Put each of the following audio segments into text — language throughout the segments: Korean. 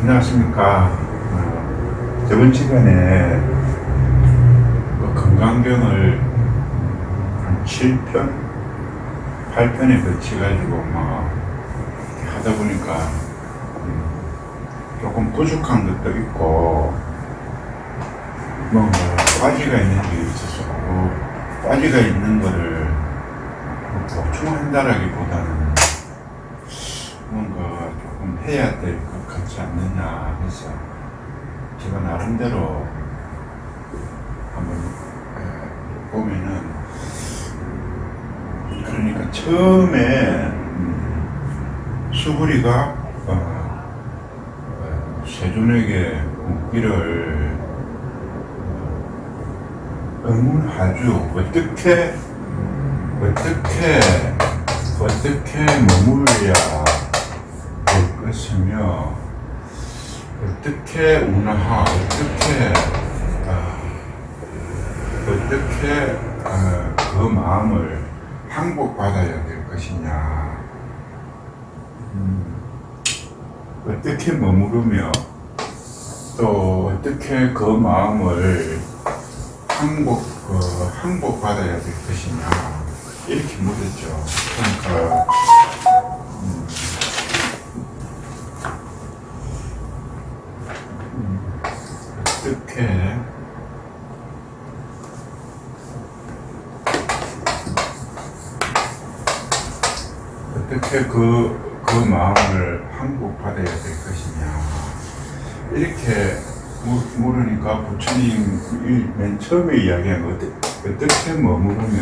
안녕하십니까. 저번 시간에 그 건강병을 한 7편, 8편에 거쳐가지고 막 이렇게 하다 보니까 조금 부족한 것도 있고 뭔가 빠지가 있는 게 있어서 빠지가 있는 거를 보충한다라기보다는 뭔가 조금 해야 될 것 같지 않느냐 해서 제가 나름대로 한번 보면은, 그러니까 처음에 수구리가 세존에게 묵기를 의문하죠. 어떻게 머물러야 될 것이며, 어떻게 운하, 어떻게 그 마음을 항복받아야 될 것이냐, 어떻게 머무르며 또 어떻게 그 마음을 항복받아야 될 것이냐, 이렇게 묻었죠. 그러니까 어떻게 그 마음을 항복받아야 될 것이냐, 이렇게 물으니까 부처님 맨 처음에 이야기한 어떻게 머무르며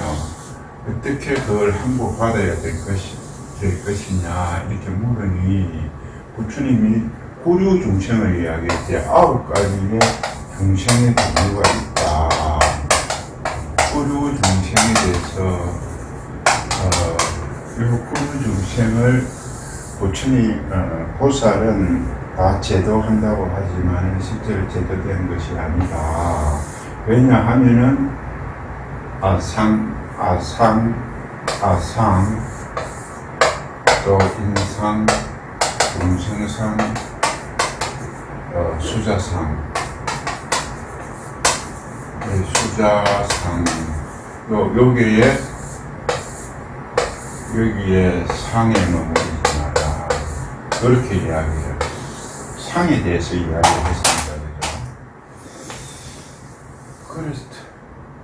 어떻게 그걸 항복받아야 될 것이냐 이렇게 물으니, 부처님이 구류 중생을 이야기했지 9가지의 중생의 종류가 있다. 구류 중생에 대해서 이 구류 중생을 부처님 보살은 다 제도한다고 하지만 실제로 제도된 것이 아니다. 왜냐하면은 아상, 또 인상, 중생상, 수자상, 여기에 상에 머무르지 마라, 그렇게 이야기해요. 상에 대해서 이야기했습니다.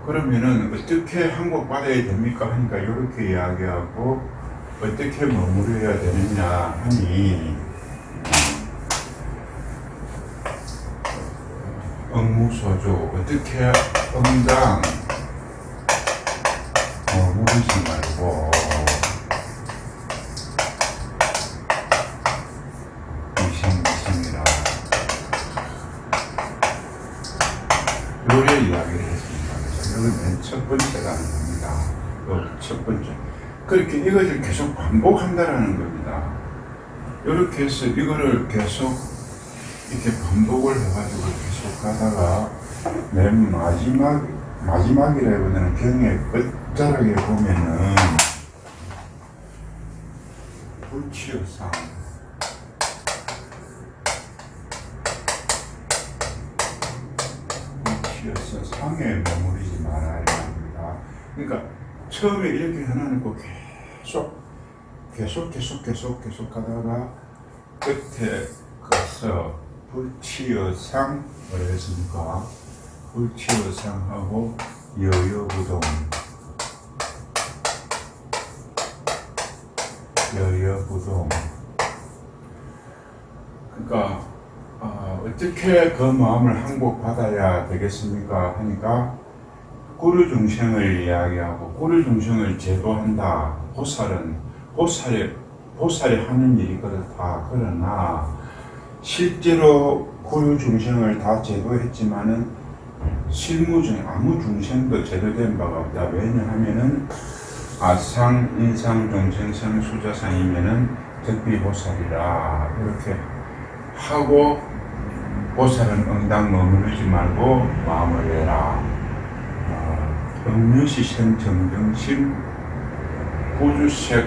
그러면은 어떻게 항복받아야 됩니까 하니까 이렇게 이야기하고, 어떻게 머무려야 되느냐 하니 응무소조, 어떻게 응당 머무르지 말고 이생이라 요래 이야기를 했습니다. 그래서 여기 맨 첫 번째가 아닙니다. 첫 번째. 그렇게 이것을 계속 반복한다라는 겁니다. 이렇게 해서 이거를 계속 이렇게 반복을 해가지고 계속 가다가 맨 마지막이라기보다는 경의 끝자락에 보면은 불치어상, 상에 머무르지 말아야 합니다. 그러니까 처음에 이렇게 해놔놓고 계속 가다가 끝에 가서 불치어상을 했으니까 불치어상하고 여여부동, 그러니까 어떻게 그 마음을 항복받아야 되겠습니까 하니까 구류 중생을 이야기하고, 구류 중생을 제도한다. 보살이 하는 일이 그렇다. 그러나 실제로 구류 중생을 다 제도했지만은 실무중 아무 중생도 제도된 바가 없다. 왜냐하면은 아상, 인상, 중생상, 수자상이면은 적비보살이라 이렇게 하고, 보살은 응당 머무르지 말고 마음을 내라. 음료시생 정정심 후주색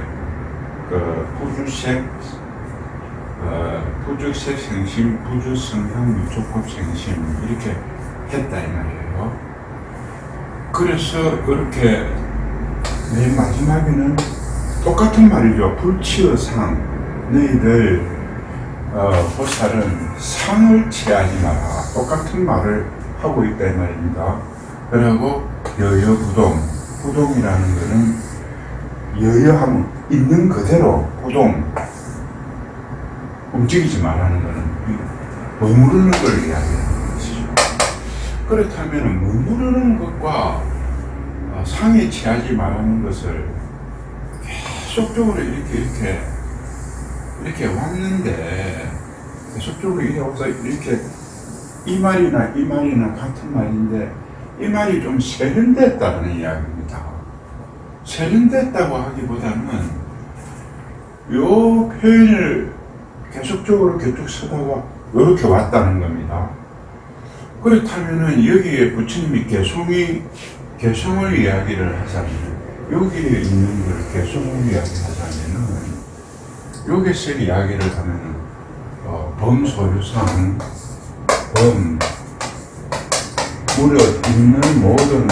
부주색 생심, 부주성형 유족급 생심 이렇게 했다 이 말이에요. 그래서 이렇게 맨 마지막에는 똑같은 말이죠. 불치어상, 너희들 보살은 상을 취하지 마라. 똑같은 말을 하고 있다 이 말입니다. 그리고 여여부동, 부동이라는 것은 여여함 있는 그대로 부동, 움직이지 말라는 것은 머무르는 걸 이야기하는 것이죠. 그렇다면 머무르는 것과 상에 취하지 말라는 것을 계속적으로 이렇게 왔는데, 계속적으로 이렇게 와서 이렇게 이 말이나 같은 말인데 이 말이 좀 세련됐다는 이야기입니다. 세련됐다고 하기보다는 요 표현을 계속적으로 쭉 쓰다가 이렇게 왔다는 겁니다. 그렇다면은 여기에 부처님이 개성을 이야기를 하자면, 여기에 있는 걸 개성을 이야기하자면은, 여기서 이야기를 하면은 범소유상, 물에 있는 모든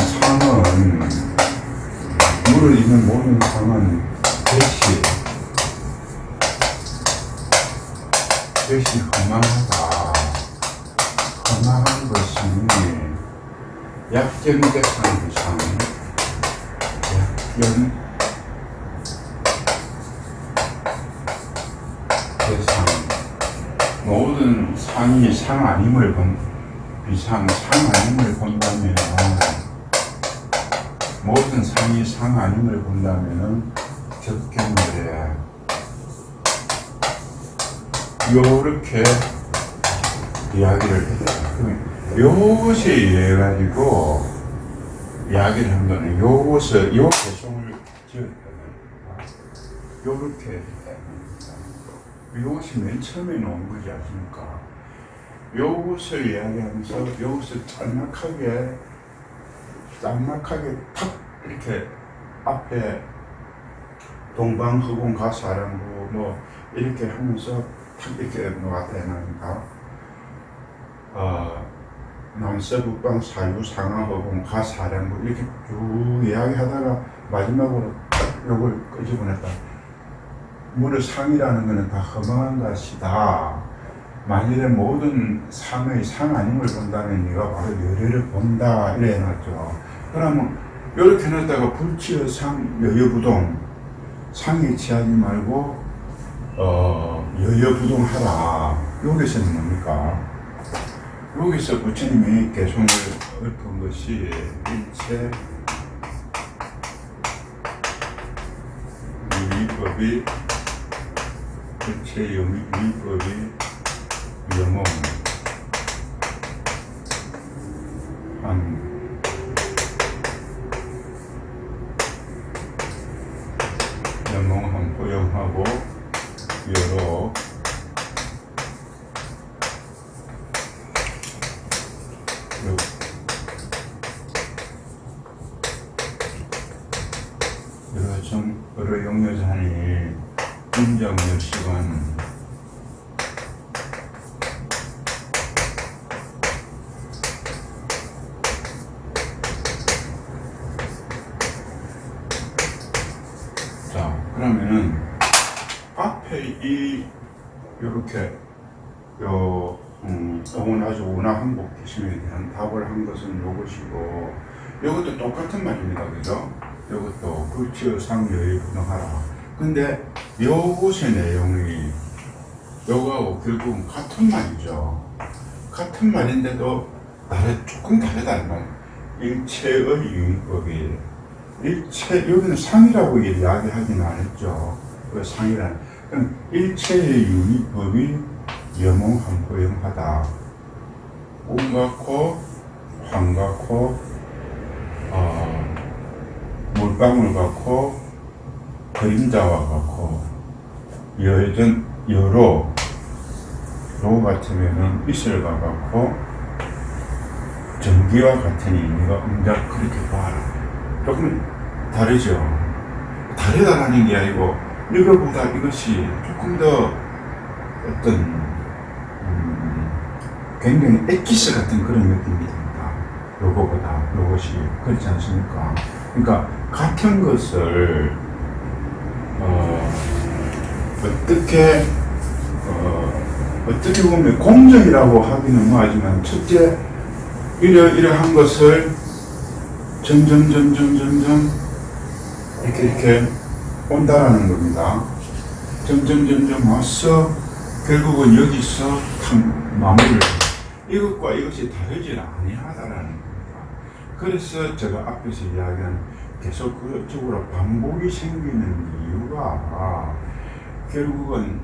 상은 대시 허망하다. 허망한 것이니 약정대상 부상, 약정 대상, 모든 상이 상 아님을 상 아님을 본다면, 모든 상이 상 아님을 본다면은 격경물에 요렇게 이야기를 했다. 요것에 의해 가지고 이야기를 한 거는 요것을, 요 개성을 지었다는 겁니다. 요렇게 했다는 겁니다. 요것이 맨 처음에 나온 거지 않습니까? 요것을 이야기하면서 요것을 짤막하게 탁 이렇게 앞에 동방허공 가사랑부 뭐 이렇게 하면서 탁 이렇게 놓았다 해나니까 남서북방 사유 상하허공 가사랑부 이렇게 쭉 이야기하다가 마지막으로 딱 요걸 끄집어냈다. 물의 상이라는 것은 다 허망한 것이다. 만일에 모든 상의 상 아님을 본다면 네가 바로 여여를 본다 이래 해놨죠. 그러면 이렇게 해놨다가 불치의 상 여여부동, 상에 취하지 말고 여여부동하라. 여기서는 뭡니까? 여기서 부처님이 개성을 읊은 것이 일체 유의법이, 일체 유의법이 영혼 한 포용하고 여러 여러 용여산이 인정 열시간 그러면은 앞에 요렇게 아주 운하한복 기심에 대한 답을 한 것은 요것이고, 요것도 똑같은 말입니다. 그죠? 요것도 불치의상 여여부동하라. 근데 요것의 내용이 요거하고 결국은 같은 말이죠. 같은 말인데도 조금 다르다는 말. 일체의 유의법이, 여기는 상이라고 이야기하지는 않았죠. 그 상이라는. 그럼 일체의 유의법이 여몽한포영하다. 운 같고, 황 같고, 물방울 같고, 그림자와 같고, 여로 같으면은 이슬과 같고, 전기와 같으니 네가 응답 그렇게 봐라. 조금 다르죠. 다르다라는 게 아니고 이거보다 이것이 조금 더 어떤 굉장히 엑기스 같은 그런 느낌이 듭니다. 로봇이 그렇지 않습니까? 그러니까 같은 것을 어떻게 보면 공정이라고 하기는 뭐하지만 첫째 이러한 것을 점점 이렇게 온다라는 겁니다. 점점 와서 결국은 여기서 마무리를 이것과 이것이 다르지 아니하다라는 겁니다. 그래서 제가 앞에서 이야기한 계속 그쪽으로 반복이 생기는 이유가 결국은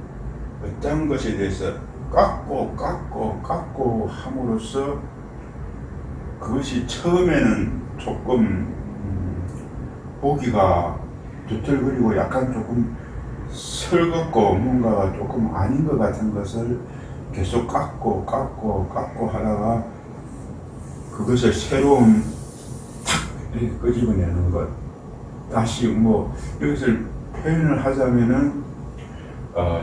어떤 것에 대해서 깎고 함으로써 그것이 처음에는 조금 보기가 두틀거리고 약간 조금 설겁고 뭔가가 조금 아닌 것 같은 것을 계속 깎고 하다가 그것을 새로운 탁 이렇게 끄집어내는 것. 다시 뭐 이것을 표현을 하자면은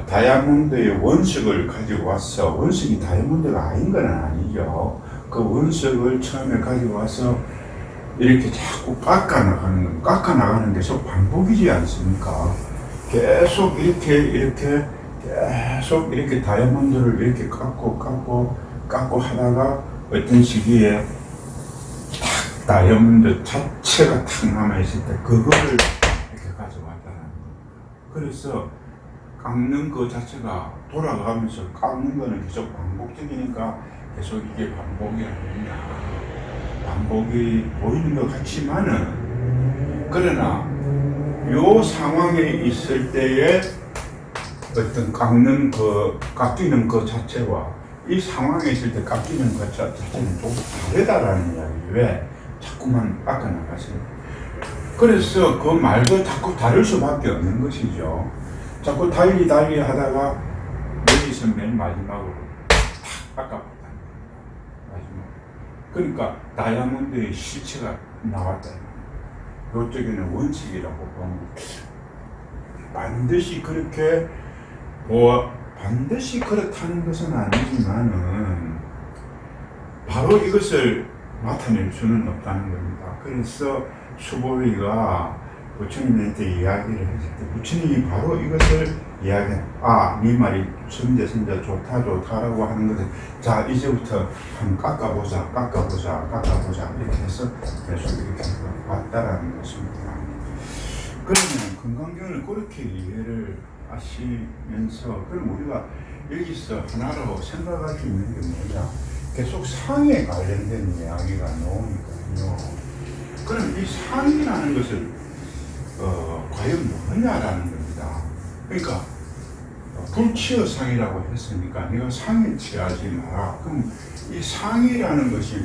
다이아몬드의 원석을 가지고 와서, 원석이 다이아몬드가 아닌 건 아니죠. 그 원석을 처음에 가지고 와서 이렇게 자꾸 깎아나가는 게 계속 반복이지 않습니까? 계속 이렇게 다이아몬드를 이렇게 깎고 하다가 어떤 시기에 탁 다이아몬드 자체가 탁 남아있을 때 그거를 이렇게 가져왔다는 거예요. 그래서 깎는 그 자체가 돌아가면서 깎는 거는 계속 반복적이니까 계속 이게 반복이 아니냐. 반복이 보이는 것 같지만은, 그러나 요 상황에 있을 때에 어떤 깎이는 그 자체와 이 상황에 있을 때 깎이는 것 자체는 조금 다르다라는 이야기. 왜? 자꾸만 깎아나가세요. 그래서 그 말도 자꾸 다를 수밖에 없는 것이죠. 자꾸 달리 하다가 여기서 맨 마지막으로 탁 깎아봤다는 거예요. 마지막. 그러니까 다이아몬드의 실체가 나왔다. 이쪽에는 원칙이라고 보면 반드시 그렇게 반드시 그렇다는 것은 아니지만은 바로 이것을 나타낼 수는 없다는 겁니다. 그래서 수보위가 부처님한테 이야기를 했을 때 부처님이 바로 이것을 네 말이 선자 좋다라고 하는 것을 자 이제부터 한번 깎아보자 이렇게 해서 계속 이렇게 왔다라는 것입니다. 그러면 금강경을 그렇게 이해를 하시면서 그럼 우리가 여기서 하나로 생각할 수 있는 게 뭐냐, 계속 상에 관련된 이야기가 나오니까요. 그럼 이 상이라는 것을 과연 뭐냐라는 겁니다. 그러니까 불치어 상이라고 했으니까 네가 상에 취하지 마라. 그럼 이 상이라는 것이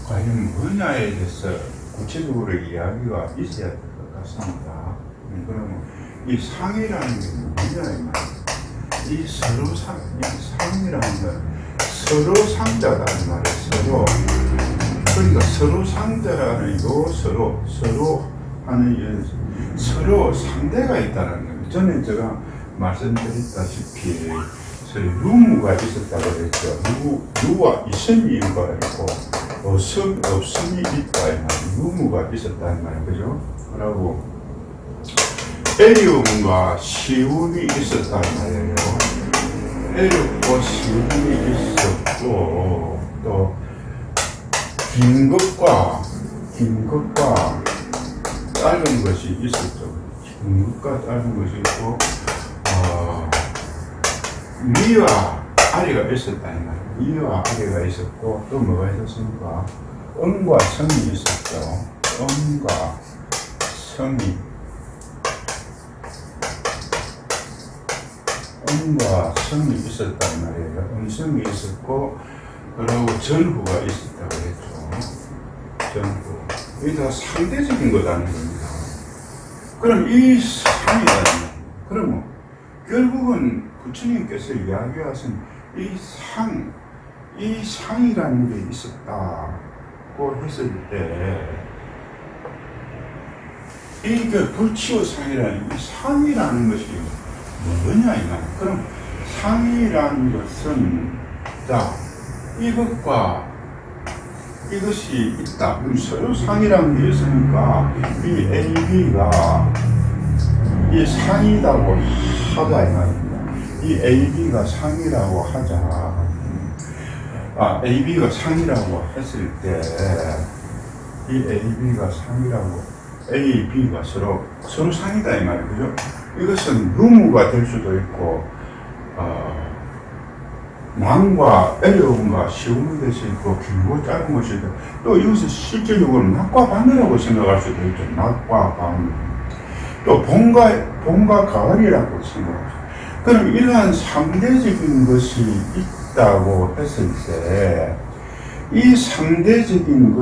과연 뭐냐에 대해서 구체적으로 이야기가 있어야 될 것 같습니다. 그러면 이 상이라는 게 뭐냐 이 말이에요. 이 상이라는 건 서로 상자라는 말이에요. 그러니까 서로 상자라는 서로 하는 서로 상대가 있다는 거예요. 전에 제가 말씀드렸다시피 유무가 있었다고 그랬죠. 유와 이성이가 있고 없음이 있다 이 말이에요. 유무가 있었다는 말이에요. 그죠? 그러고 애력과 시운이 있었다는 말이에요. 애력과 시운이 있었고 또 긴 것과 짧은 것이 있었죠. 긴 것과 짧은 것이 있고 미와 아리가 있었다는 말이에요. 미와 아리가 있었고 또 뭐가 있었습니까? 음과 성이 있었죠. 음과 성이 있었단 말이에요. 음성이 있었고 그리고 전후가 있었다고 했죠. 전후. 이게 다 상대적인 거라는 겁니다. 그럼 이 상이라는 거예요. 그러면 결국은 부처님께서 이야기하신 이 상이라는 게 있었다고 했을 때 이게 불치어 상이라는 이 상이라는 것이 뭐냐 이 말이에요. 그럼 상이라는 것은, 자, 이것과 이것이 있다. 그럼 서로 상이라는 게 있으니까, 이 AB가 이 상이라고 하자, 이 말입니다. 이 AB가 상이라고 하자. AB가 상이라고 했을 때, 이 AB가 상이라고, AB가 서로 상이다, 이 말이에요. 그죠? 이것은 루무가 될 수도 있고, 난과 어려움과 쉬운 것이 있고, 길고 짧은 것이 있고, 또 이것은 실질적으로 낮과 밤이라고 생각할 수도 있죠. 낮과 밤. 또 봄과 가을이라고 생각할 수 있죠. 그럼 이러한 상대적인 것이 있다고 했을 때, 이 상대적인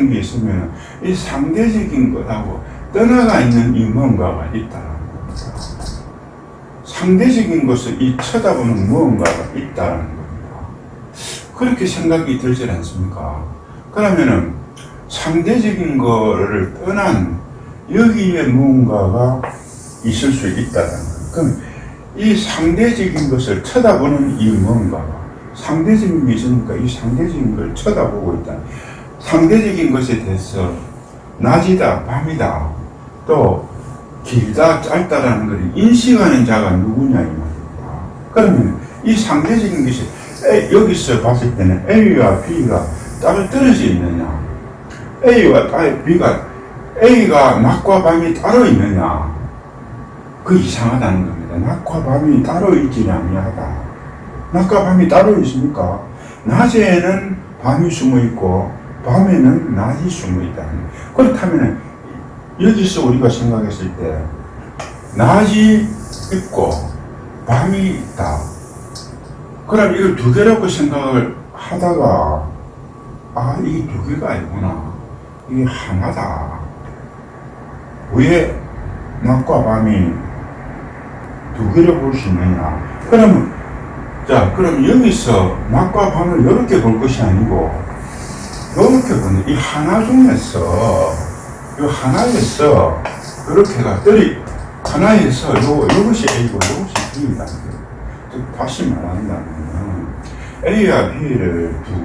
게 있으면 이 상대적인 것하고 떠나가 있는 이 뭔가가 있다는 겁니다. 상대적인 것을 이 쳐다보는 무언가가 있다는 겁니다. 그렇게 생각이 들지 않습니까? 그러면은 상대적인 거를 떠난 여기에 무언가가 있을 수 있다는 거예요. 그럼 이 상대적인 것을 쳐다보는 이 무언가가 상대적인 게 있으니까 이 상대적인 걸 쳐다보고 있다. 상대적인 것에 대해서 낮이다, 밤이다, 또 길다, 짧다라는 걸 인식하는 자가 누구냐 이 말입니다. 그러면 이 상대적인 것이 여기서 봤을 때는 A와 B가 따로 떨어져 있느냐, A와 B가 A가 낮과 밤이 따로 있느냐, 그 이상하다는 겁니다. 낮과 밤이 따로 있지 아니하다. 낮과 밤이 따로 있습니까? 낮에는 밤이 숨어 있고 밤에는 낮이 숨어 있다. 그렇다면 여기서 우리가 생각했을 때 낮이 있고 밤이 있다. 그럼 이걸 두 개라고 생각을 하다가 이게 두 개가 아니구나. 이게 하나다. 왜 낮과 밤이 두 개로 볼 수 있느냐? 그럼 여기서 낮과 밤을 이렇게 볼 것이 아니고 이렇게 보는 이 하나 중에서 하나에서 이렇게가 하나에서 이것이 A고 이것이 B다. 즉 다시 말한다면 A와 B를 두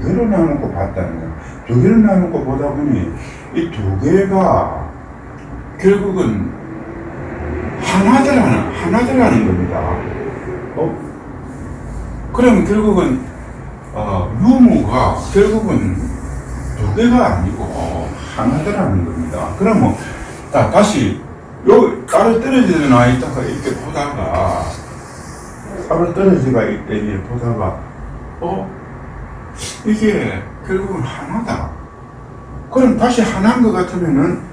개로 나누고 봤다는 거예요. 두 개로 나누고 보다 보니 이 두 개가 결국은 하나더라는 겁니다. 그럼 결국은 유무가 결국은 두 개가 아니고 하나더라는 겁니다. 그러면 다시 따로 떨어지는 아이다가 이렇게 보다가 따로 떨어지가 있다니 보다가 이게 결국은 하나다. 그럼 다시 하나인 것 같으면은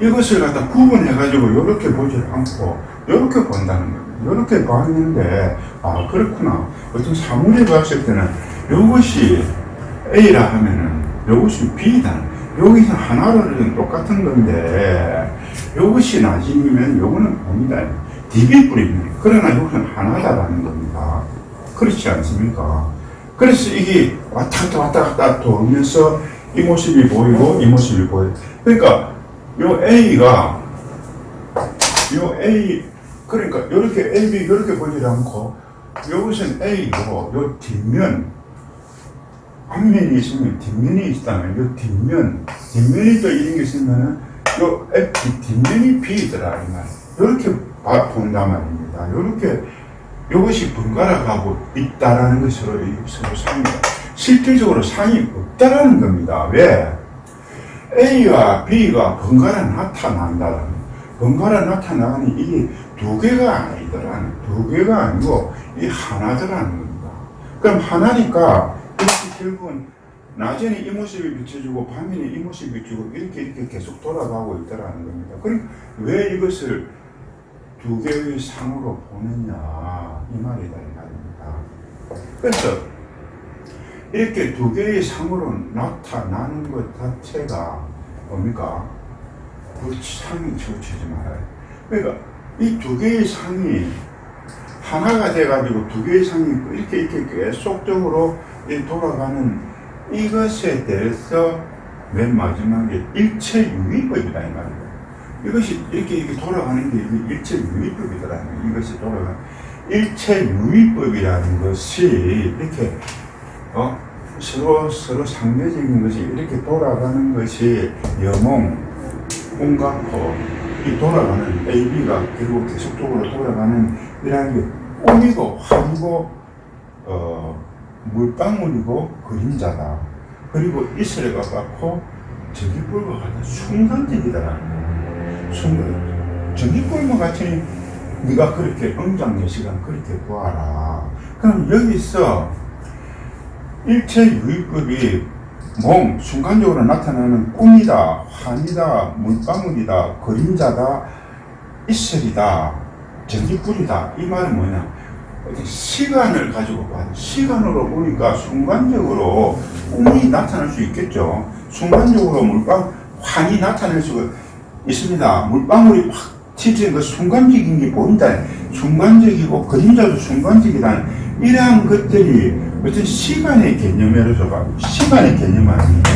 이것을 갖다 구분해가지고 이렇게 보지 않고 이렇게 본다는 겁니다. 이렇게 봤는데 그렇구나. 어떤 사물이 봤을 때는 이것이 A라 하면은 이것이 B다. 여기서 하나로는 똑같은 건데 이것이 낮이면 이거는 봄이다. 디비뿌리는 그러나 이것은 하나다라는 겁니다. 그렇지 않습니까? 그래서 이게 왔다 갔다 돌면서 이 모습이 보이고 이 모습이 보여요. 그러니까 그러니까 이렇게 AB 이렇게 보지 않고 이것은 A고 요 뒷면 앞면이 있으면 뒷면이 있다면 요 뒷면이 또 이런 게 있으면은 요 뒷면이 B더라 이 말. 이렇게 본단 말입니다. 이렇게 이것이 번갈아 가고 있다라는 것으로 서로 상이다. 실질적으로 상이 없다라는 겁니다. 왜? A와 B가 번갈아 나타나니 이게 두 개가 아니더라는, 두 개가 아니고 이 하나더라는 겁니다. 그럼 하나니까 이렇게 결국은 낮에는 이 모습이 비춰지고 밤에는 이 모습이 비추고 이렇게 계속 돌아가고 있더라는 겁니다. 그럼 왜 이것을 두 개의 상으로 보느냐 이 말이다 이 말입니다. 그래서 이렇게 두 개의 상으로 나타나는 것 자체가 뭡니까? 그 상이 지우치지 말아요. 그러니까 이 두 개의 상이 하나가 돼가지고 두 개의 상이 이렇게 계속적으로 돌아가는 이것에 대해서 맨 마지막에 일체유의법이다 이 말이에요. 이것이 이렇게 돌아가는 게 일체 유의법이더라고요. 이것이 돌아가는 일체 유의법이라는 것이 이렇게 서로 상대적인 것이 이렇게 돌아가는 것이 여몽, 꿈같고 이 돌아가는 AB가 결국 계속적으로 돌아가는 이라는 게 꿈이고 환이고 물방울이고 그림자다. 그리고 이슬에 가깝고 전기불과 같은 순간적이다라는 순간 전기불과 같으니 네가 그렇게 응장의 시간 그렇게 보아라. 그럼 여기서 일체 유의법이 순간적으로 나타나는 꿈이다, 환이다, 물방울이다, 그림자다, 이슬이다, 전기불이다. 이 말은 뭐냐? 시간을 가지고 봐. 시간으로 보니까 순간적으로 꿈이 나타날 수 있겠죠. 순간적으로 환이 나타날 수가 있습니다. 물방울이 확 튀지는 그 순간적인 게 보인다. 순간적이고 그림자도 순간적이다. 이러한 것들이 어떤 시간의 개념으로서 봐. 시간의 개념 아닙니까?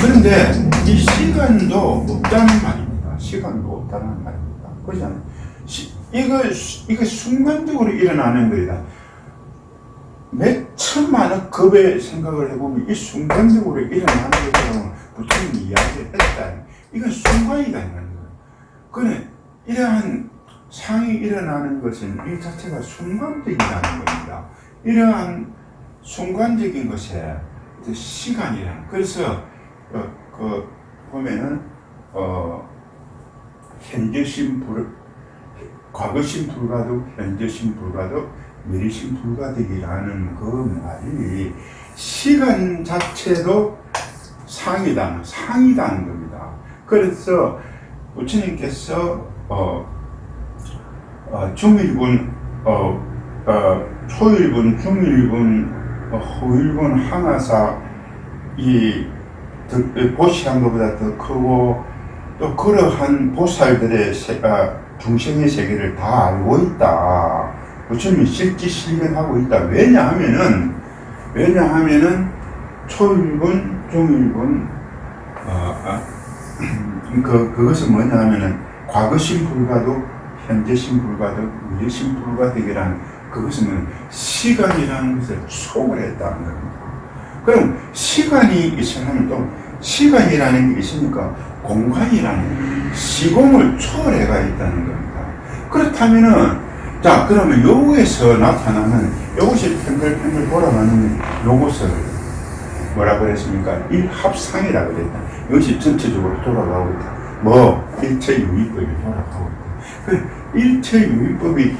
그런데 이 시간도 없다는 말입니다. 시간도 없다는 말입니다. 그렇지 않아요? 이거 순간적으로 일어나는 거이다. 몇 천만의 급의 생각을 해보면 이 순간적으로 일어나는 것처럼 부처님이 이야기를 했다. 이건 순간이라는 거예요. 그래, 이러한 상이 일어나는 것은 이 자체가 순간적이라는 겁니다. 이러한 순간적인 것에 시간이라는. 그래서 보면은 현재심 과거심 불가득, 현재심 불가득, 미래심 불가득이라는 그 말이 시간 자체도 상이다는 겁니다. 그래서 부처님께서 중일분, 초일분, 중일분, 후일분 항아사 이 보시한 것보다 더 크고 또 그러한 보살들의 중생의 세계를 다 알고 있다. 부처님이 실질실견하고 있다. 왜냐하면은 초일분, 중일분, 그것은 뭐냐 하면은 과거심 불가득, 현재심 불가득, 미래심 불가득이라는 그것은 시간이라는 것을 초월했다는 겁니다. 그럼 시간이 있으면 또 시간이라는 게 있으니까 공간이라는 시공을 초월해가 있다는 겁니다. 그렇다면은 자 그러면 요거에서 나타나는 요것이 팽글팽글 돌아가는 요것을 뭐라 그랬습니까? 일합상이라 그랬다. 이것이 전체적으로 돌아가고 있다. 일체 유의법이 돌아가고 있다. 그 일체 유의법이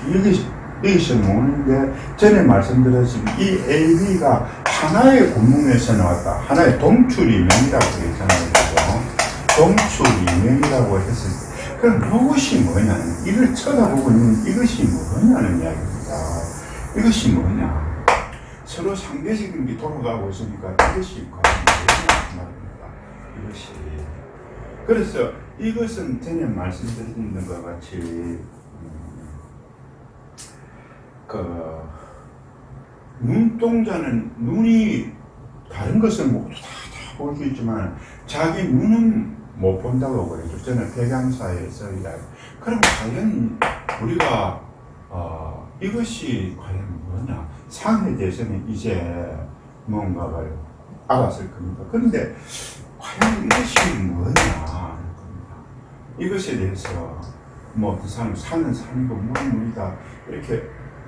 여기서 나오는데 전에 말씀드렸지만 이 AB가 하나의 구문에서 나왔다. 하나의 동출이명이라고 했잖아요. 동출이명이라고 했을 때 그럼 이것이 뭐냐? 이를 쳐다보고 있는 이것이 뭐냐는 이야기입니다. 이것이 뭐냐? 서로 상대적인 게 돌아가고 있으니까 이것이 뭐냐는 말입니다. 이것이. 그래서 이것은 전에 말씀드린 것과 같이 눈동자는 눈이 다른 것을 모두 다 볼 수 있지만 자기 눈은 못 본다고 그래요. 저는 백양사에서 그럼 과연 우리가 이것이 과연 뭐냐? 상에 대해서는 이제 뭔가를 알았을 겁니다. 그런데 과연 이것이 뭐냐? 이것에 대해서 그 사람 사는 삶이고 물이다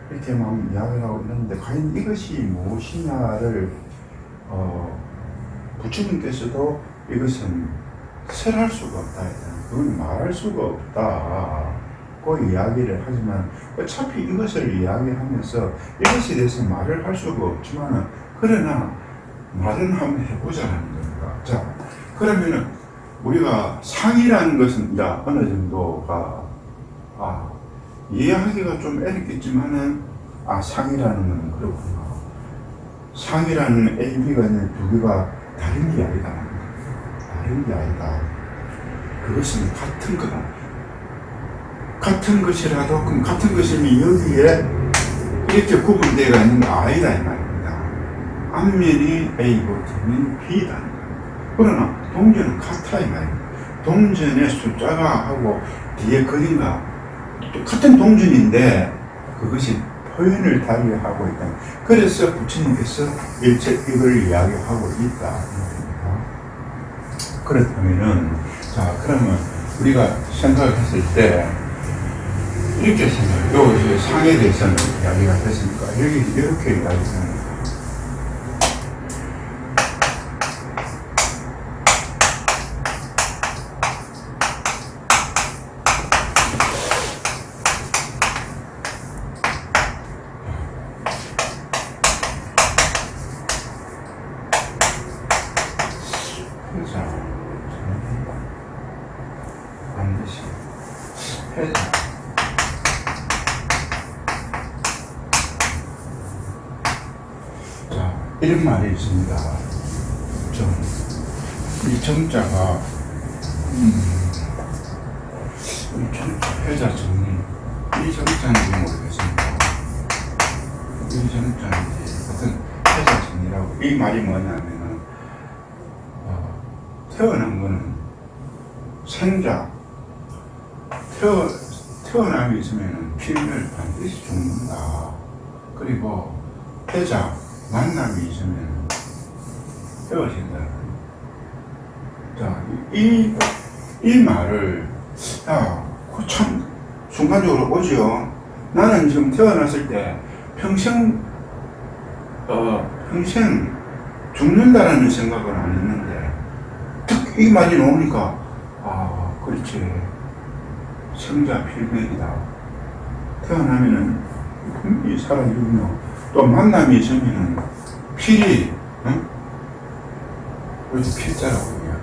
이렇게만 이야기를 하고 있는데 과연 이것이 무엇이냐를 부처님께서도 이것은 설할 수가 없다. 그건 말할 수가 없다. 그 이야기를 하지만 어차피 이것을 이야기하면서 이것에 대해서 말을 할 수가 없지만 그러나 말은 한번 해보자는 겁니다. 자, 그러면은 우리가 상이라는 것은 어느 정도가 이해하기가 좀 어렵겠지만은 상이라는 건 그렇구나. 상이라는 A, B가 있는 두 개가 다른 게 아니다. 다른 게 아니다. 그것은 같은 거다. 같은 것이라도 그럼 같은 것이면 여기에 이렇게 구분되어 있는 거 아니다 이 말입니다. 앞면이 A고 뒷면이 B다. 그러나 동전은 같아 이 말입니다. 동전의 숫자가 하고 뒤에 그림과 똑같은 동전인데 그것이 표현을 달리하고 있다. 그래서 부처님께서 일체 이걸 이야기하고 있다. 그렇다면은, 자, 그러면 우리가 생각했을 때 이렇게 생각해요. 여기 상에 대해서는 이야기가 됐으니까 여기 이렇게 이야기하는 거예요. 반드시 회사 자, 이런 말이 있습니다. 이 정자가 회자 정리 이 정자인지 모르겠습니다. 이 정자인지 어떤 회자 정리라고. 이 말이 뭐냐면은 태어난 거는 생자 태어남이 있으면 피를 반드시 죽는다. 그리고 패자 만남이 있으면 헤어진다. 자, 이 말을 참 순간적으로 오지요. 나는 지금 태어났을 때 평생 죽는다라는 생각을 안 했는데 딱 이 말이 나오니까 그렇지. 생자 필맥이다. 태어나면은 이 살아있고 또 만남이 있으면은 필이 그래서 필자라고 해요.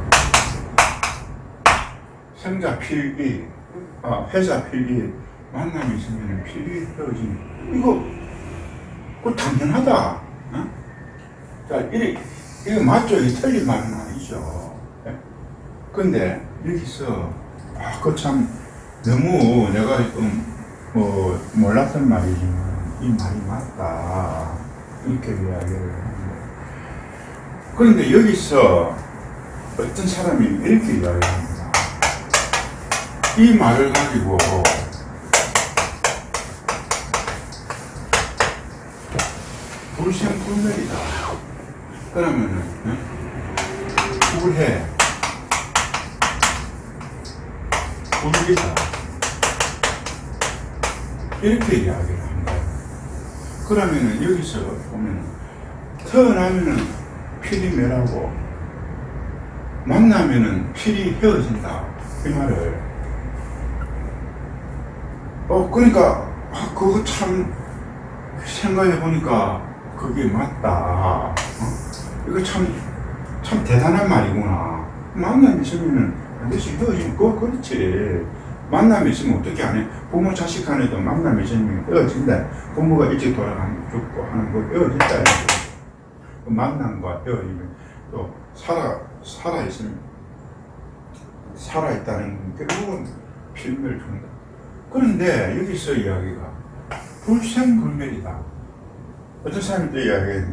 생자 필이 회자 필이 만남이 있으면은 필이 헤어지는 이거 당연하다. 자, 이거 맞죠? 이게 틀린 말은 아니죠. 근데 여기서 참 너무 내가 몰랐던 말이지만 이 말이 맞다 이렇게 이야기를 하는데, 그런데 여기서 어떤 사람이 이렇게 이야기합니다. 이 말을 가지고 불생불멸이다. 그러면은 불해 불리다 이렇게 이야기를 합니다. 그러면은 여기서 보면 태어나면은 필이 멸하고 만나면은 필이 헤어진다 이 말을 그러니까 그거 참 생각해 보니까 그게 맞다. 이거 참 대단한 말이구나. 만남이 있으면은 반드시 헤어지면 그렇지. 만남이 있으면 어떻게 안 해? 부모 자식 간에도 만남이 있으면 헤어진다. 부모가 일찍 돌아가면 죽고 하는 거 헤어진다. 만남과 헤어지면 또 살아있다는 결국은 필멸 준다. 그런데 여기서 이야기가 불생불멸이다. 어떤 사람이 또 이야기해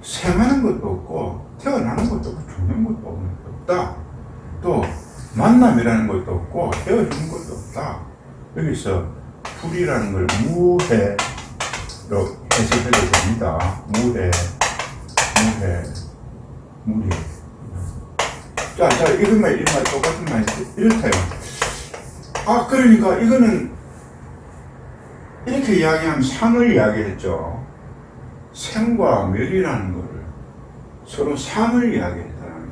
생하는 것도 없고 태어나는 것도 없고 죽는 것도 없다. 또 만남이라는 것도 없고 헤어지는 것도 없다. 여기서 불이라는 걸 무해로 해석해도 됩니다. 무해. 자, 이것만 똑같은 말이 이렇다요. 그러니까 이거는 이렇게 이야기하면 상을 이야기했죠. 생과 멸이라는 것을 서로 상을 이야기했다는 거예요.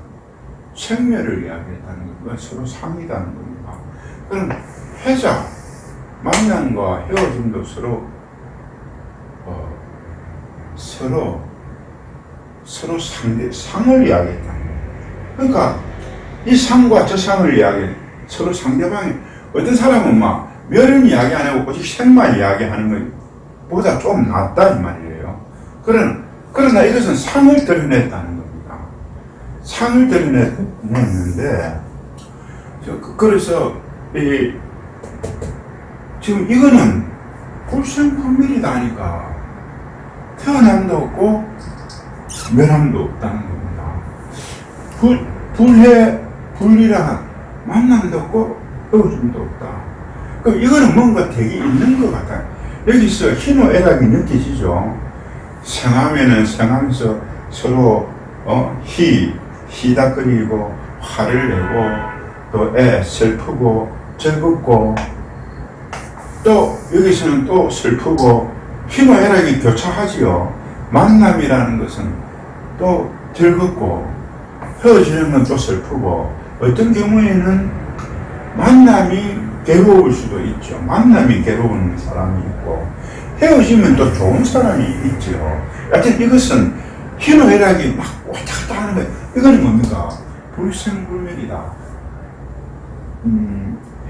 생멸을 이야기했다는 것과 서로 상이라는 겁니다. 그럼 회자, 만남과 헤어짐도 서로 상을 이야기했다는 거예요. 그러니까 이 상과 저 상을 서로 상대방이 어떤 사람은 막 멸은 이야기 안 하고 오직 생만 이야기하는 것보다 좀 낫다 이 말이에요. 그러나 이것은 상을 드러냈다는 겁니다. 상을 드러냈는데 그래서 지금 이거는 불생불멸이다 하니까 태어남도 없고 멸함도 없다는 겁니다. 불이라 만남도 없고 헤어짐도 없다. 그럼 이거는 뭔가 되게 있는 것 같아요. 여기서 희노애락이 느껴지죠. 생하면은 생하면서 서로 희닥거리고 화를 내고 또 슬프고 즐겁고 또 여기서는 또 슬프고 희노애락이 교차하지요. 만남이라는 것은 또 즐겁고 헤어지는 건 또 슬프고 어떤 경우에는 만남이 괴로울 수도 있죠. 만남이 괴로운 사람이 있고 헤어지면 또 좋은 사람이 있죠. 하여튼 이것은 희노애락이 막 왔다 갔다 하는 거예요. 이거는 뭡니까? 불생불멸이다.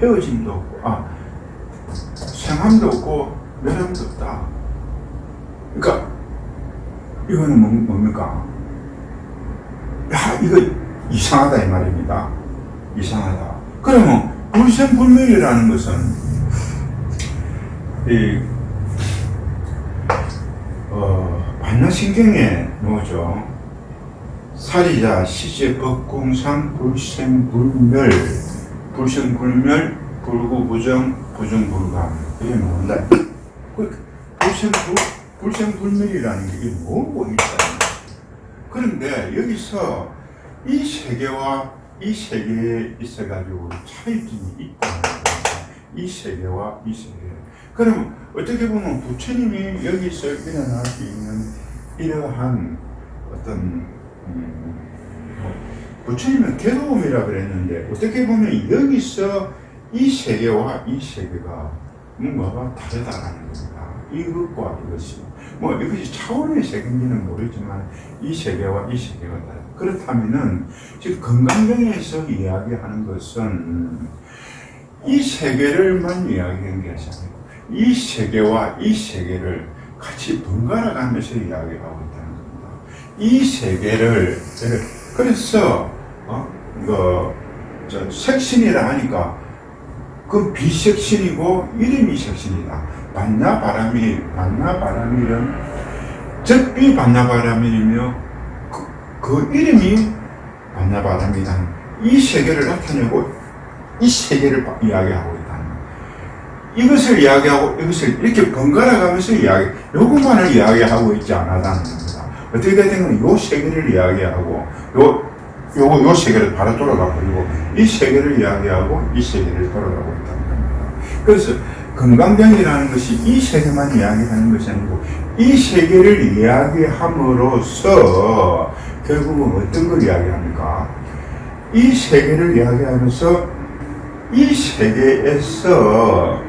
헤어짐도 없고 생함도 없고 멸함도 없다. 그러니까 이거는 뭡니까? 야, 이거 이상하다 이 말입니다. 이상하다. 그러면 불생불멸이라는 것은 반야신경에 뭐죠? 사리자, 시제, 법공상, 불생불멸, 불생불멸, 불구부정, 부정불감. 이게 뭔가? 불생불멸이라는 게 이게 뭐고 있다. 그런데 여기서 이 세계와 이 세계에 있어가지고 차이점이 있다는 겁니다. 이 세계와 이 세계. 그럼 어떻게 보면 부처님이 여기서 일어날 수 있는 이러한 어떤 부처님은 괴로움이라 그랬는데 어떻게 보면 여기서 이 세계와 이 세계가 뭔가가 다르다라는 겁니다. 이것과 이것이 이것이 차원의 세계인지는 모르지만 이 세계와 이 세계가 다르다. 그렇다면은 지금 건강경에서 이야기하는 것은 이 세계를만 이야기하는 게 아니고 이 세계와 이 세계를 같이 번갈아 가면서 이야기하고 있다는 겁니다. 이 세계를 그래서 색신이라 하니까 그 비색신이고 이름이 색신이다. 반야바라밀은 적비 반야바라밀이며 그 이름이 반야바라밀이다. 이 세계를 나타내고 이 세계를 이야기하고 있다는 거예요. 이것을 이야기하고 이것을 이렇게 번갈아 가면서 요것만을 이야기하고 있지 않았다는 겁니다. 어떻게 되든 요 세계를 이야기하고 요 세계를 바로 돌아가 버리고 이 세계를 이야기하고 이 세계를 돌아가고 있다는 겁니다. 그래서 건강경이라는 것이 이 세계만 이야기하는 것이 아니고 이 세계를 이야기함으로써 결국은 어떤 걸 이야기합니까? 이 세계를 이야기하면서 이 세계에서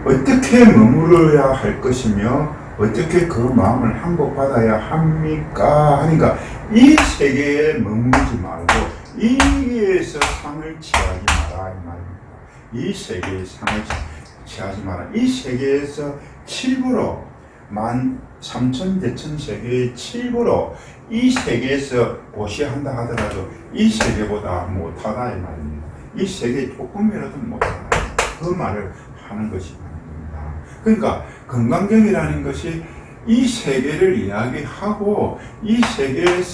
어떻게 머무러야 할 것이며 어떻게 그 마음을 항복받아야 합니까? 하니까 이 세계에 머무르지 말고 이에서 상을 취하지 마라 이 말입니다. 이 세계의 상을 취하지 마라. 이 세계에서 7부로 13,000대천 세계의 7부로 이 세계에서 보시한다 하더라도 이 세계보다 못하다 이 말입니다. 이 세계에 조금이라도 못하다 그 말을 하는 것이 아닙니다. 그러니까 건강경이라는 것이 이 세계를 이야기하고 이 세계의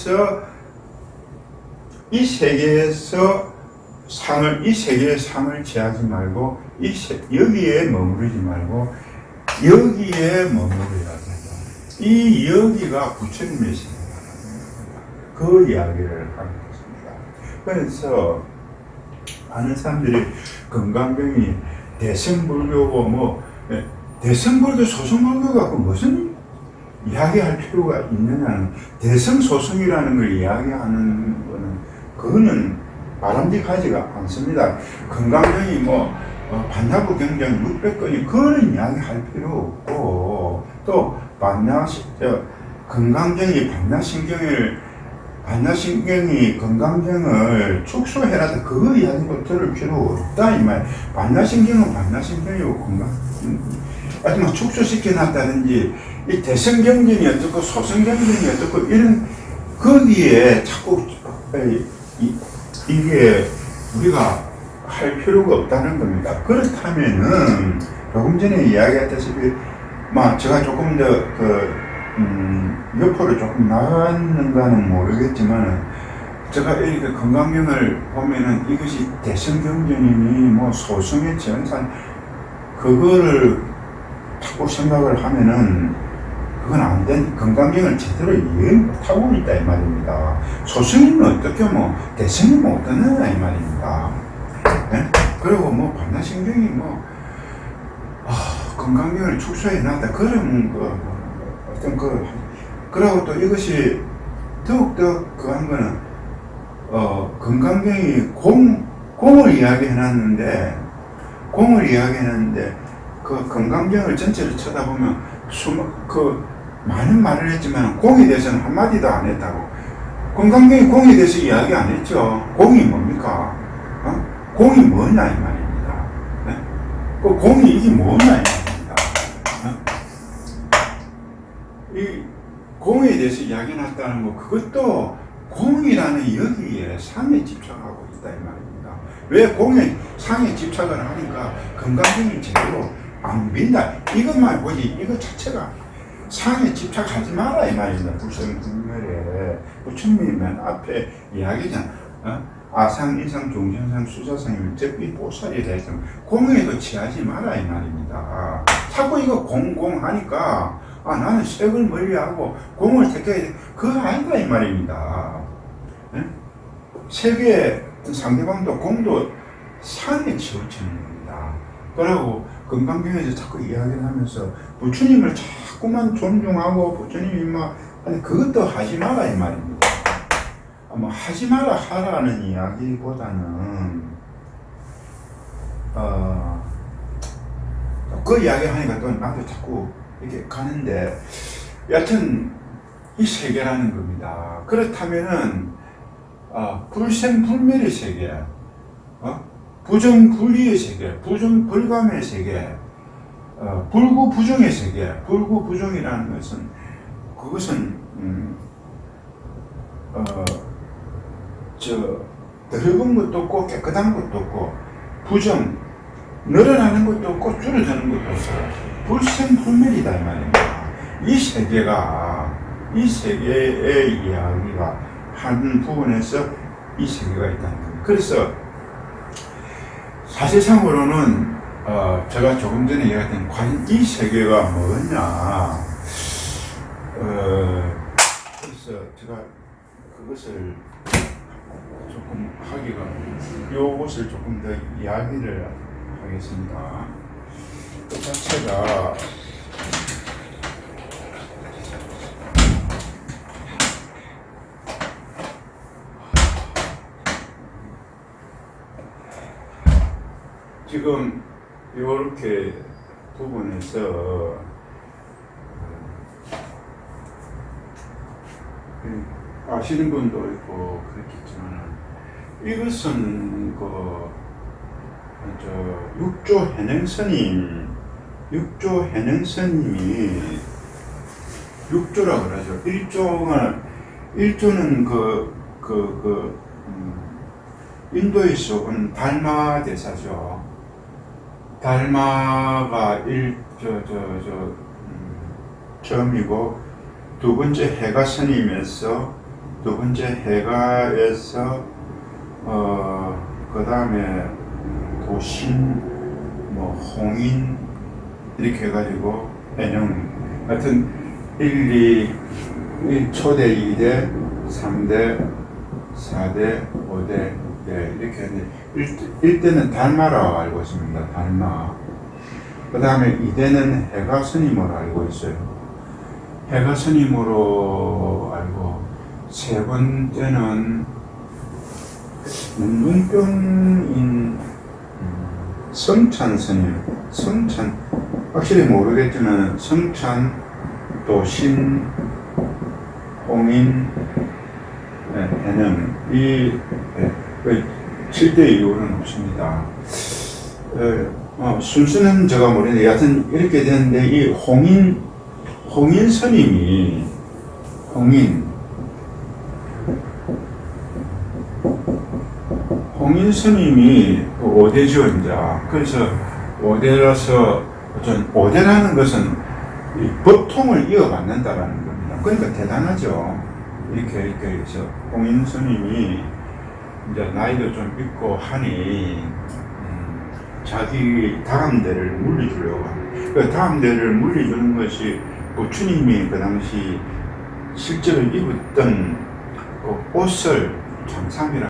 상을 취하지 말고 여기에 머무르지 말고 여기에 머무르야 된다. 이 여기가 부처님의 세계다. 그 이야기를 하는 것입니다. 그래서 많은 사람들이 건강경이 대승불교고 대승불교 소승불교 갖고 무슨 이야기할 필요가 있느냐는 대승소승이라는 걸 이야기하는 거는 그거는 바람직하지가 않습니다. 건강경이 반야부 경전 600건이 그런 이야기 할 필요 없고 또 건강경이 반야신경이 건강경을 축소해라도 그거 이야기도 들을 필요 없다 이 말. 반야신경은 반야신경이고 하지만 축소시켜놨다든지 이 대승경전이 어떻고 소승경전이 어떻고 이런 거기에 자꾸 이게 우리가 할 필요가 없다는 겁니다. 그렇다면은 조금 전에 이야기했다시피 제가 조금 더 옆으로 조금 나갔는가는 모르겠지만 제가 이렇게 건강경을 보면은 이것이 대성경전이니 뭐 소승의 전산 그거를 자꾸 생각을 하면은 그건 안 된, 건강경을 제대로 이해 못하고 있다 이 말입니다. 소승이면 어떻게 뭐 대성이면 어떠느냐 이 말입니다. 네? 그리고 뭐 반나신경이 뭐 건강경을 축소해 놨다 그런 어떤 그러고 또 이것이 더욱더 한 거는 건강경이 공을 이야기해놨는데 그 건강경을 전체를 쳐다보면 많은 말을 했지만 공에 대해서는 한마디도 안 했다고. 건강경이 공에 대해서 이야기 안 했죠. 공이 뭡니까? 공이 뭐냐 이 말입니다. 네? 그 공이 이게 뭐냐 이 말입니다. 이 공에 대해서 이야기해놨다는 거 그것도 공이라는 여기에 상에 집착하고 있다 이 말입니다. 왜 공에 상에 집착을 하니까 건강경이 제대로 안 빈다. 이것만 보지 이거 자체가 상에 집착하지 마라 이 말입니다. 불성불멸에 부처님이 맨 앞에 이야기잖아. 아상, 이상, 종전상, 수자상, 일제비, 보살이 돼서 공에도 취하지 마라 이 말입니다. 자꾸 이거 공 하니까 나는 색을 멀리하고 공을 택해야 돼. 그거 아니다 이 말입니다. 네? 세계 상대방도 공도 상에 치우치는 겁니다. 그러고 건강경에서 자꾸 이야기를 하면서 부처님을 자꾸만 존중하고 부처님이 막 아니 그것도 하지 마라 이 말입니다. 뭐 하지 마라 하라는 이야기보다는 그 이야기 하니까 또 나도 자꾸 이렇게 가는데 여하튼 이 세계라는 겁니다. 그렇다면은 불생불멸의 세계, 부정불리의 세계, 부정불감의 세계, 불구부정의 세계. 불구부정이라는 것은 그것은 더러운 것도 없고 깨끗한 것도 없고 부정 늘어나는 것도 없고 줄어드는 것도 없어요. 불생불멸이다 이 말입니다. 이 세계의 이야기가 한 부분에서 이 세계가 있다는 겁니다. 그래서 사실상으로는 제가 조금 전에 이야기했던 과연 이 세계가 뭐냐 그래서 제가 그것을 조금 요것을 조금 더 이야기를 하겠습니다. 그 자체가 지금 이렇게 부분에서 아시는 분도 있고 그렇겠지만 이것은 육조 해능스님이 육조라고 그러죠. 일조는 인도에서 온 달마 대사죠. 달마가 처음이고 두 번째 해가 스님에서 두 번째 해가에서 그 다음에 도신 홍인 이렇게 해가지고 해능 하여튼 1, 2 초대 2대 3대 4대 5대 이렇게 했는데 1대는 달마라고 알고 있습니다. 달마. 그 다음에 2대는 해가 스님으로 알고 있어요. 해가 스님으로 알고 세 번째는 눈병인 성찬 스님. 성찬 확실히 모르겠지만 성찬 도신 홍인 해능 이 7대 이유는 없습니다. 순수는 제가 모르는데 여하튼 이렇게 되는데 이 홍인 스님이 홍인 스님이 5대죠 이제. 그래서 5대라서 어떤 5대라는 것은 이 법통을 이어받는다라는 겁니다. 그러니까 대단하죠. 이렇게 해서 공인 스님이 이제 나이도 좀 있고 하니 자기 다음대를 물려주려고 합니다. 그 다음대를 물려주는 것이 부처님이 그 당시 실제로 입었던 그 옷을 장상이라